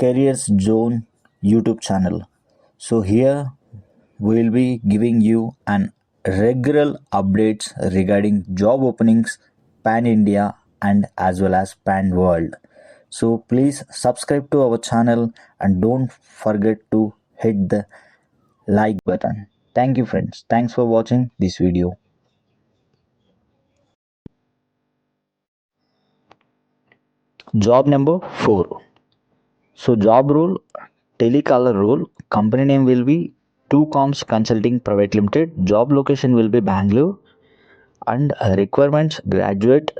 Careers Zone YouTube channel. So here we will be giving you an regular updates regarding job openings pan India and as well as pan world. So please subscribe to our channel and don't forget to hit the like button. Thank you friends. Thanks for watching this video. Job number 4. So job role, telecaller role, company name will be 2Comms Consulting Private Limited, job location will be Bangalore, and requirements graduate,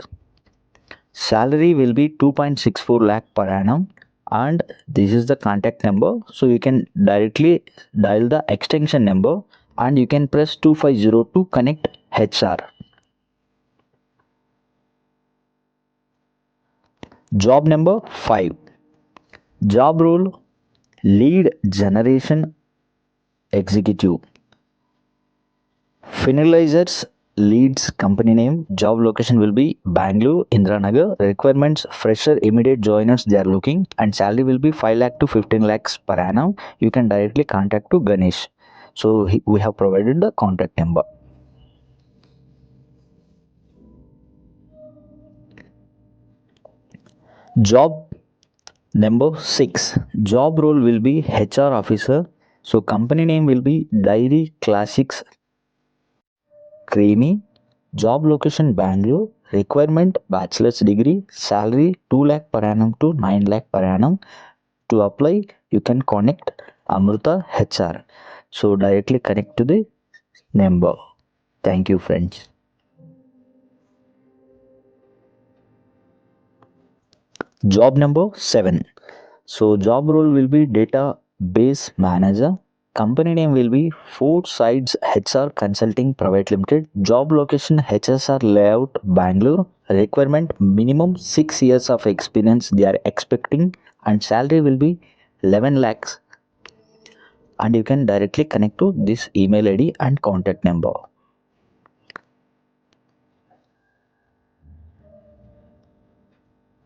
salary will be 2.64 lakh per annum, and this is the contact number. So you can directly dial the extension number and you can press 250 to connect HR. Job number 5. Job role, lead generation executive. Finalizers leads, company name, job location will be Bangalore, Indranagar. Requirements fresher, immediate joiners they are looking, and salary will be 5 lakh to 15 lakhs per annum. You can directly contact to Ganesh. So we have provided the contact number. Job number 6. Job role will be HR officer. So company name will be Dairy Classics Creamy. Job location Bangalore. Requirement bachelor's degree. Salary 2 lakh per annum to 9 lakh per annum. To apply, you can connect Amruta HR. So directly connect to the number. Thank you friends. Job number 7. So job role will be database manager. Company name will be Four Sides HR Consulting Private Limited. Job location HSR Layout Bangalore. Requirement minimum 6 years of experience they are expecting, and salary will be 11 lakhs, and you can directly connect to this email ID and contact number.